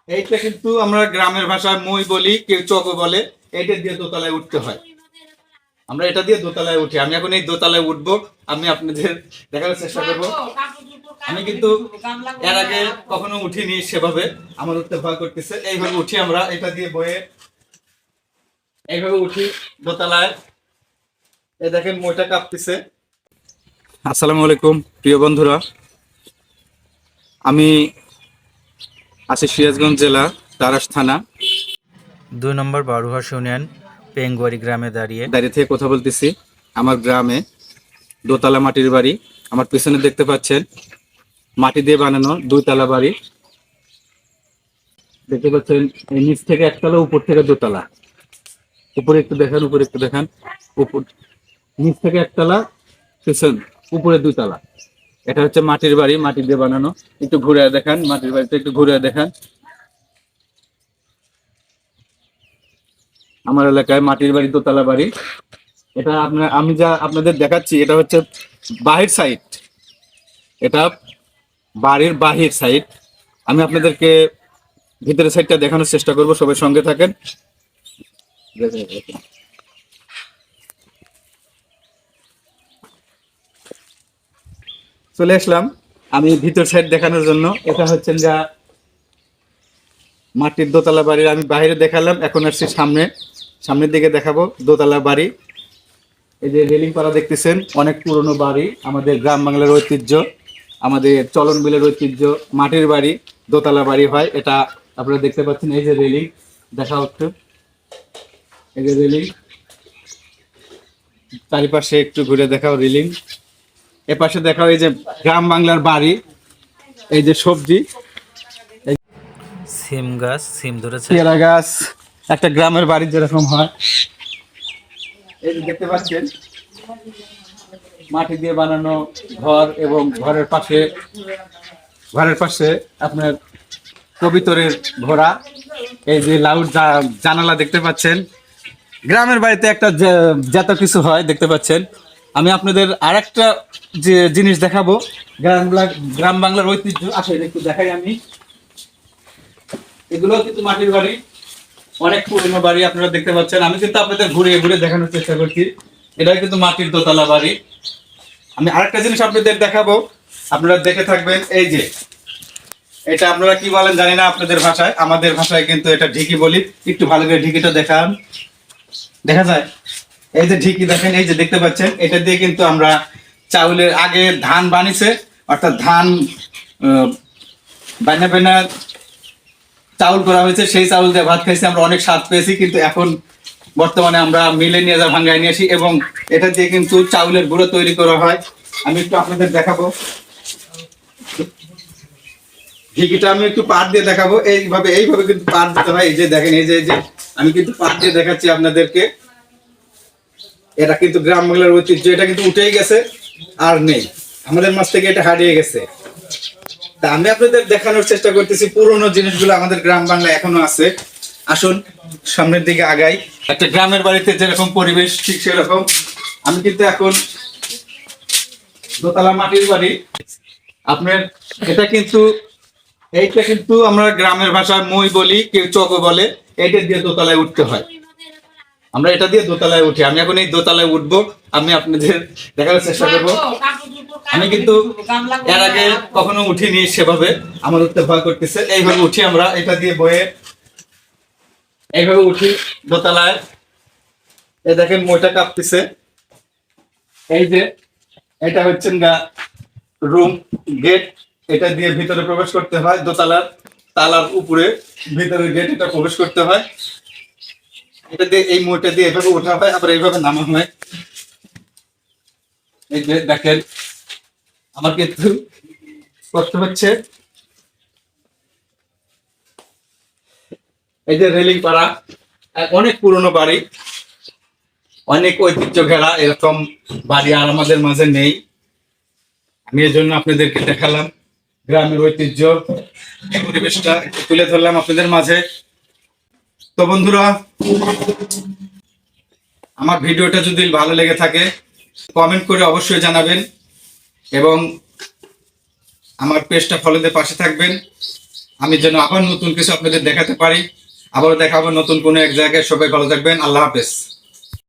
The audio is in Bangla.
এইটা কিন্তু আমরা গ্রামের ভাষায় মই বলি, কেউ চকো বলে। এইটা দিয়ে দোতলায় উঠতে হয়। আমরা এটা দিয়ে দোতলায় উঠি। আমি এখন এই দোতলায় উঠবো, আমি আপনাদের দেখানোর চেষ্টা করবো। আমি কিন্তু এর আগে কখনো উঠিনি সেভাবে, আমার উঠতে ভয় করতেছে। এইভাবে উঠি আমরা, এটা দিয়ে বয়ে এইভাবে উঠি দোতলায়। এই দেখেন মইটা কাঁপতেছে। আসসালামু আলাইকুম প্রিয় বন্ধুরা, আমি আছি সিরাজগঞ্জ জেলা তারাস থানা 2 নম্বর বারুহাস ইউনিয়ন পেঙ্গুয়ারি গ্রামে দাঁড়িয়ে থেকে কথা বলতেছি। আমার গ্রামে দোতলা মাটির বাড়ি। আমার পিছনে দেখতে পাচ্ছেন মাটি দিয়ে বানানো 2 তলা বাড়ি দেখতে পাচ্ছেন। এই নিচ থেকে 1 তলা, উপর থেকে 2 তলা। উপরে একটু দেখেন, উপরে একটু দেখেন। উপর নিচ থেকে 1 তলা, পিছন উপরে 2 তলা। এটা হচ্ছে মাটির বাড়ি, মাটি দিয়ে বানানো। একটু ঘুরে দেখান মাটির বাড়িতে, একটু ঘুরে দেখান। আমার এলাকায় মাটির বাড়ি, 2 তলা বাড়ি। এটা আমি যা আপনাদের দেখাচ্ছি, এটা হচ্ছে বাহির সাইড। এটা বাড়ির বাহির সাইড। আমি আপনাদেরকে ভিতরের সাইডটা দেখানোর চেষ্টা করব, সবাই সঙ্গে থাকেন। চলে আসলাম আমি ভিতর সাইড দেখানোর জন্য। এটা হচ্ছে যা মাটির দোতলা বাড়ির আমি বাইরে দেখালাম, এখন আসছি সামনের দিকে দেখাবো দোতলা বাড়ি। এই যে রেলিং পাড়া দেখতেছেন, অনেক পুরনো বাড়ি, আমাদের গ্রাম বাংলার ঐতিহ্য, আমাদের চলন বিলের ঐতিহ্য। মাটির বাড়ি, দোতলা বাড়ি হয় এটা। আপনারা দেখতে পাচ্ছেন এই যে রেলিং দেখা হচ্ছে, এই যে রেলিং। চারিপাশে একটু ঘুরে দেখাও রেলিং। এপাশে দেখাও এই যে গ্রাম বাংলার বাড়ি, এই যে সবজি, সিম গাছ, সিম ধরেছে। পেয়ারা গাছ, একটা গ্রামের বাড়ি যেরকম হয়। এই যে দেখতে পাচ্ছেন মাটি দিয়ে বানানো ঘর, এবং ঘরের পাশে আপনার কবিতরের ঘোড়া। এই যে লাউড জানালা দেখতে পাচ্ছেন। গ্রামের বাড়িতে একটা যত কিছু হয় দেখতে পাচ্ছেন। আমি আপনাদের আরেকটা যে জিনিস দেখাবো, গ্রাম বাংলার ঐতিহ্য। আসলে একটু দেখাই আমি। এগুলো কিন্তু মাটির বাড়ি, অনেক পুরনো বাড়ি আপনারা দেখতে পাচ্ছেন। আমি কিন্তু আপনাদের ঘুরে ঘুরে দেখানোর চেষ্টা করছি। এটা কিন্তু মাটির দোতলা বাড়ি। আমি আরেকটা জিনিস আপনাদের দেখাবো, আপনারা দেখে থাকবেন। এই যে এটা আপনারা কি বলেন জানি না আপনাদের ভাষায়, আমাদের ভাষায় কিন্তু এটা ঢিকি বলি। একটু ভালো করে ঢিকিটা দেখান, দেখা যায়? এই যে ঢিকি দেখেন, এই যে দেখতে পাচ্ছেন, এটা দিয়ে কিন্তু আমরা চাউলের আগে ধান বানিয়েছে, অর্থাৎ ধান বানা চাউল করা হয়েছে, সেই চাউল দিয়ে ভাত খাইছি, আমরা অনেক স্বাদ পেয়েছি। কিন্তু এখন বর্তমানে আমরা মিলে নিয়ে যা ভাঙ্গায় নিয়ে আসি, এবং এটা দিয়ে কিন্তু চাউলের গুঁড়ো তৈরি করা হয়। আমি একটু আপনাদের দেখাবো ঢিকিটা, আমি একটু পাট দিয়ে দেখাবো। এইভাবে কিন্তু পাট দিতে হয়। এই যে দেখেন, এই যে আমি কিন্তু পাট দিয়ে দেখাচ্ছি আপনাদেরকে। এটা কিন্তু গ্রাম বাংলার ঐতিহ্য, এটা কিন্তু উঠেই গেছে, আর নেই, আমাদের মাছ থেকে এটা হারিয়ে গেছে। তা আমি আপনাদের দেখানোর চেষ্টা করতেছি পুরোনো জিনিসগুলো আমাদের গ্রাম বাংলা এখনো আছে। আসুন সামনের দিকে আগাই। একটা গ্রামের বাড়িতে যেরকম পরিবেশ, ঠিক সেরকম আমি কিন্তু এখন দোতলা মাটির বাড়ি। আপনার এইটা কিন্তু আমরা গ্রামের ভাষায় মই বলি, কেউ চকো বলে। এইটা দিয়ে দোতলায় উঠতে হয়। আমরা এটা দিয়ে দোতলায় উঠি। আমি এখন এই দোতলায় উঠবো, আমি আপনাদের দেখানোর চেষ্টা করবো। আমি কিন্তু এর আগে কখনো উঠিনি সেভাবে, আমার উঠতে ভয় করতেছে। এইভাবে উঠি আমরা, এটা দিয়ে বয়ে এইভাবে উঠি দোতলায়। এই দেখেন মইটা কাঁপতেছে। এই যে এটা হচ্ছে রুম গেট, এটা দিয়ে ভিতরে প্রবেশ করতে হয়। দোতলার তালার উপরে ভিতরে গেট, এটা প্রবেশ করতে হয়। এটা দিয়ে এই মইটা দিয়ে এভাবে ওঠা হয়, আবার এইভাবে নামা হয়। এই যে দেখেন আমার কিন্তু কষ্ট হচ্ছে। এই যে রেলিং পাড়া, অনেক পুরনো বাড়ি, অনেক ঐতিহ্য ঘেরা। এরকম বাড়ি আর আমাদের মাঝে নেই। আমি এর জন্য আপনাদেরকে দেখালাম গ্রামের ঐতিহ্য, পরিবেশটা তুলে ধরলাম আপনাদের মাঝে। তো বন্ধুরা, আমার ভিডিওটা যদি ভালো লেগে থাকে কমেন্ট করে অবশ্যই জানাবেন, এবং আমার পেজটা ফলো দিয়ে পাশে থাকবেন। আমি যেন আবার নতুন কিছু আপনাদের দেখাতে পারি। আবারও দেখাবো নতুন কোনো এক জায়গায়। সবাই ভালো থাকবেন। আল্লাহ হাফেজ।